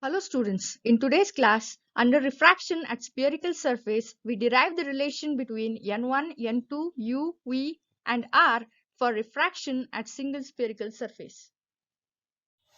Hello students, in today's class, under refraction at spherical surface, we derive the relation between n1, n2, u, v and r for refraction at single spherical surface.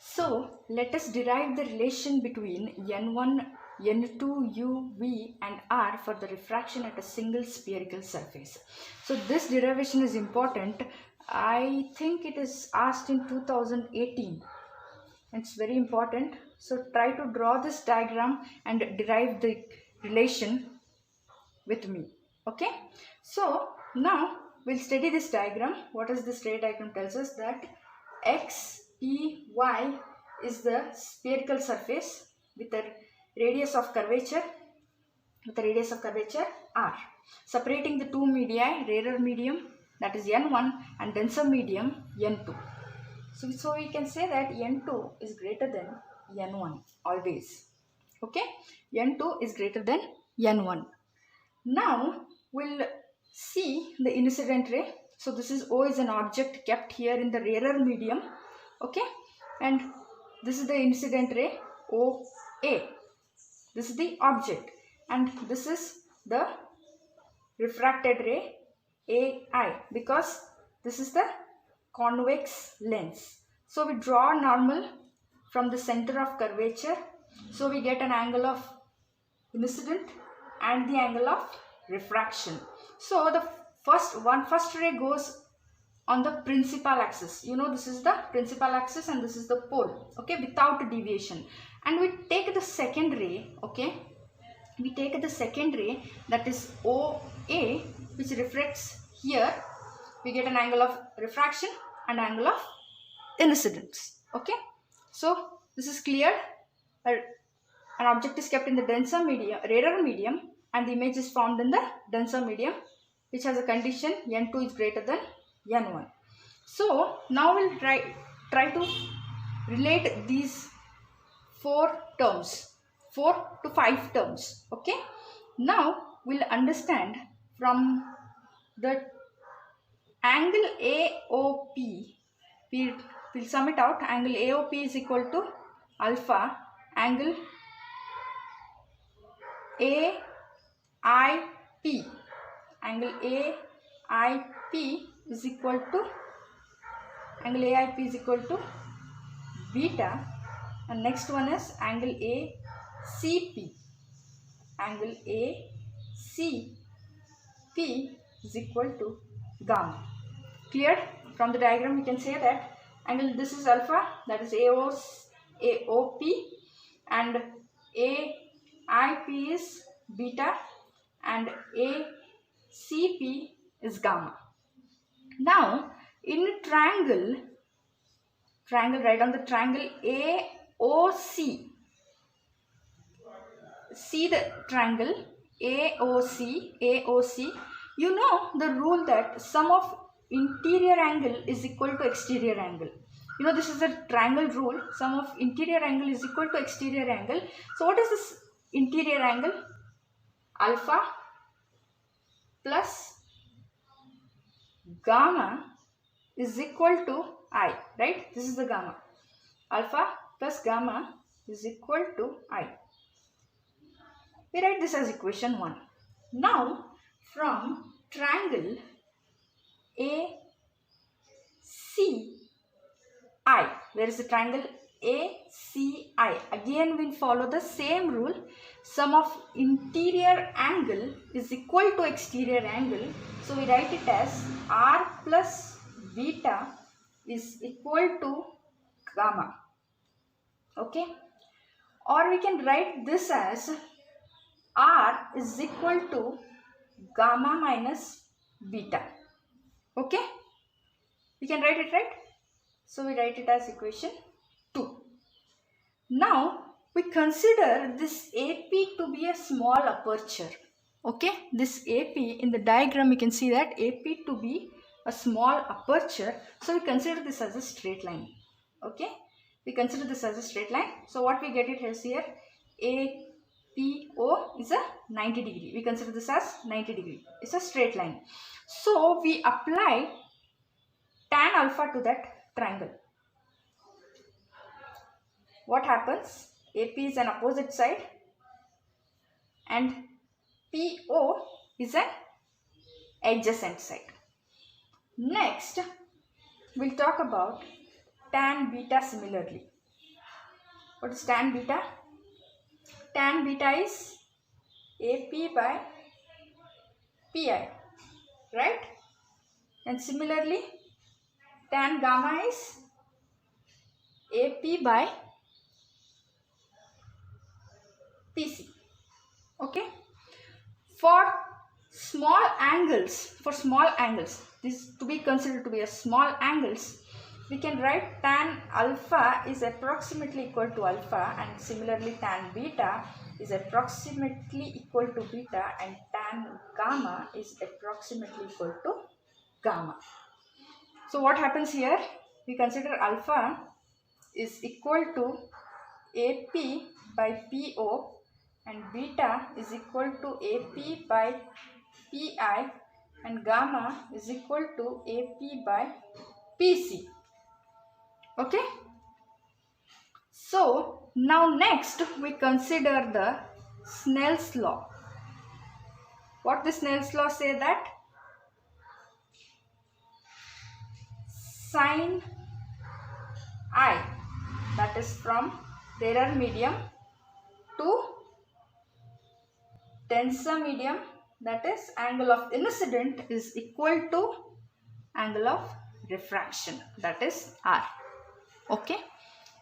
So, let us derive the relation between n1, n2, u, v and r for the refraction at a single spherical surface. So, this derivation is important. I think it is asked in 2018. It's very important. So try to draw this diagram and derive the relation with me. Okay. So now we'll study this diagram. What is this ray diagram? Tells us that x, p, y is the spherical surface with a radius of curvature r. Separating the two media, rarer medium that is n1 and denser medium n2. So we can say that n2 is greater than n1 always. Okay, n2 is greater than n1. Now we'll see the incident ray. So this is O is an object kept here in the rarer medium. Okay, and this is the incident ray OA. This is the object, and this is the refracted ray AI, because this is the convex lens. So we draw normal from the center of curvature. So we get an angle of incident and the angle of refraction. So the first ray goes on the principal axis. You know, this is the principal axis and this is the pole. Okay, without deviation. And we take the second ray. Okay, we take the second ray, that is OA, which reflects here. We get an angle of refraction and angle of incidence. Okay, so this is clear. An object is kept in the denser medium, rarer medium, and the image is found in the denser medium, which has a condition n2 is greater than n1. So now we'll try to relate these four to five terms. Okay, now we'll understand from the angle AOP. We'll sum it out. Angle AOP is equal to alpha angle AIP. Angle AIP is equal to beta, and next one is angle ACP. Angle ACP is equal to gamma. Clear? From the diagram we can say that angle, this is alpha, that is AOP, and AIP is beta, and ACP is gamma. Now in a triangle, right on the triangle AOC, see the triangle AOC, you know the rule that sum of interior angle is equal to exterior angle. You know, this is the triangle rule, sum of interior angle is equal to exterior angle. So what is this interior angle? Alpha plus gamma is equal to I, right? This is the gamma. Alpha plus gamma is equal to I. We write this as equation 1. Now from triangle ACI, where is the triangle ACI? Again we follow the same rule. Sum of interior angle is equal to exterior angle. So we write it as R plus beta is equal to gamma. Okay. Or we can write this as R is equal to gamma minus beta. Okay. We can write it, right? So we write it as equation 2. Now we consider this AP to be a small aperture. Okay, this AP in the diagram you can see that AP to be a small aperture. So we consider this as a straight line. Okay, we consider this as a straight line. So what we get it is here, APO is a 90 degree. We consider this as 90 degree. It's a straight line. So we apply tan alpha to that triangle. What happens? AP is an opposite side and PO is an adjacent side. Next, we'll talk about tan beta similarly. What is tan beta? Tan beta is AP by PI, right? And similarly, tan gamma is AP by PC. Okay? For small angles, this is to be considered to be a small angles, we can write tan alpha is approximately equal to alpha, and similarly tan beta is approximately equal to beta, and tan gamma is approximately equal to gamma. So what happens here? We consider alpha is equal to AP by PO and beta is equal to AP by PI and gamma is equal to AP by PC. Okay? So now next we consider the Snell's law. What the Snell's law say that? Sin I, that is from rarer medium to denser medium, that is angle of incident is equal to angle of refraction, that is R. Okay,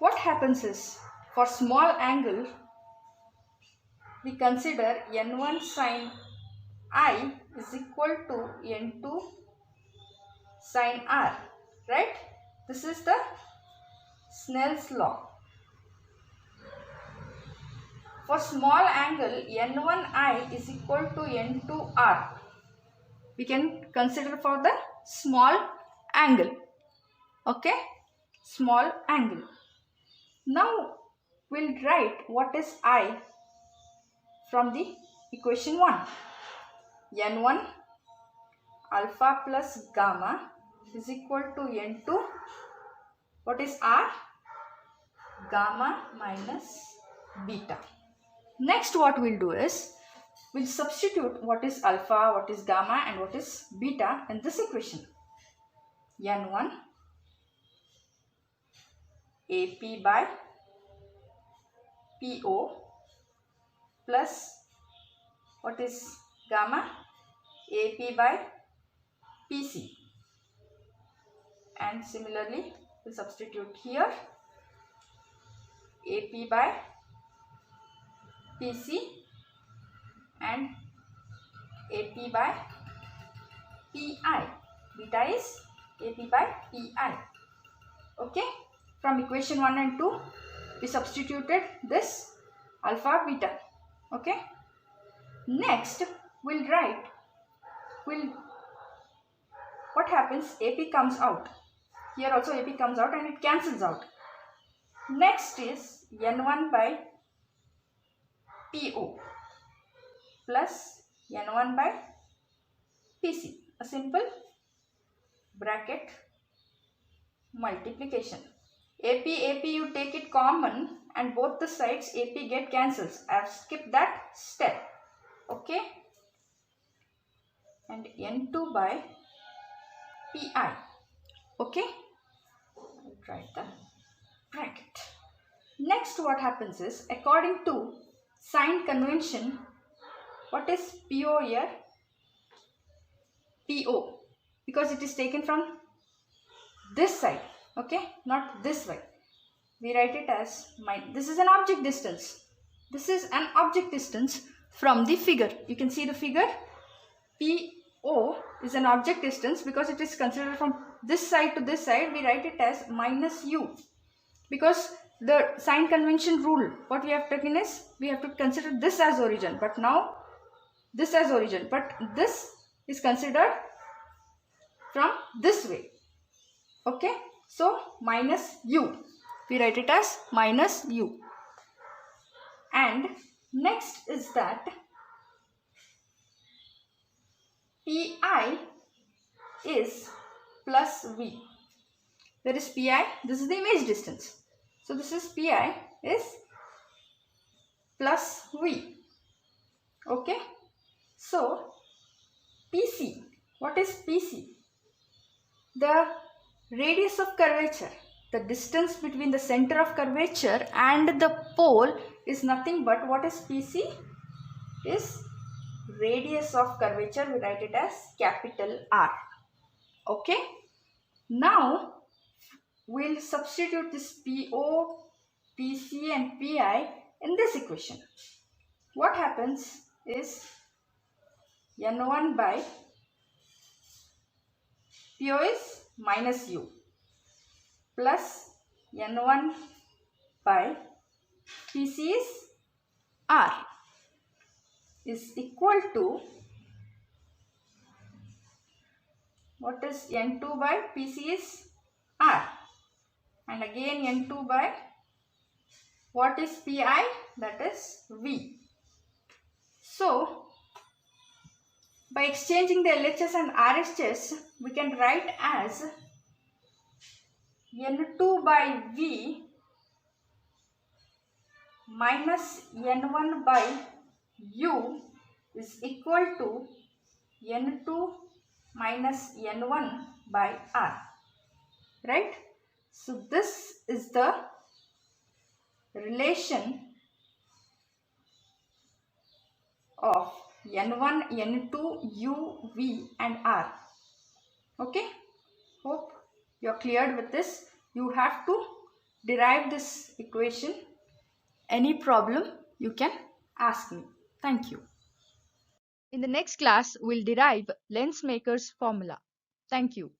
what happens is for small angle we consider N1 sin I is equal to N2 sin R, right? This is the Snell's law. For small angle N1I is equal to N2R. We can consider for the small angle. Okay, small angle. Now we'll write what is I from the equation 1. N1 alpha plus gamma is equal to N2. What is R? Gamma minus beta. Next what we'll do is we'll substitute what is alpha, what is gamma and what is beta in this equation. N1 AP by PO plus what is gamma? AP by PC. And similarly we'll substitute here AP by PC and AP by PI. Beta is AP by PI. Okay, from equation 1 and 2 we substituted this alpha beta. Okay, next we'll write, what happens? AP comes out. Here also AP comes out and it cancels out. Next is N1 by PO plus N1 by PC. A simple bracket multiplication. AP you take it common and both the sides AP get cancels. I have skipped that step. Okay. And N2 by PI. Okay. I'll write the bracket. Next what happens is, according to sign convention, what is PO here? PO, because it is taken from this side, okay, not this way. We write it as this is an object distance. This is an object distance from the figure. You can see the figure. PO is an object distance because it is considered from this side to this side. We write it as minus U, because the sign convention rule, what we have taken is we have to consider this as origin, but now this as origin, but this is considered from this way. Okay, so minus U, we write it as minus U. And next is that PI is plus V. There is PI, this is the image distance. So this is PI is plus V. Okay. So PC, what is PC? The radius of curvature, the distance between the center of curvature and the pole is nothing but, what is PC? Is radius of curvature. We write it as capital R. Okay. Now we'll substitute this PO, PC and PI in this equation. What happens is N1 by PO is minus U plus N1 by PC is R is equal to, what is N2 by PC is R, and again N2 by, what is PI? That is V. So by exchanging the LHS and RHS, we can write as N2 by V minus N1 by U is equal to N2 minus N1 by R. Right? So this is the relation of N1, N2, U, V and R. Okay? Hope you are cleared with this. You have to derive this equation. Any problem you can ask me. Thank you. In the next class, we'll derive lens maker's formula. Thank you.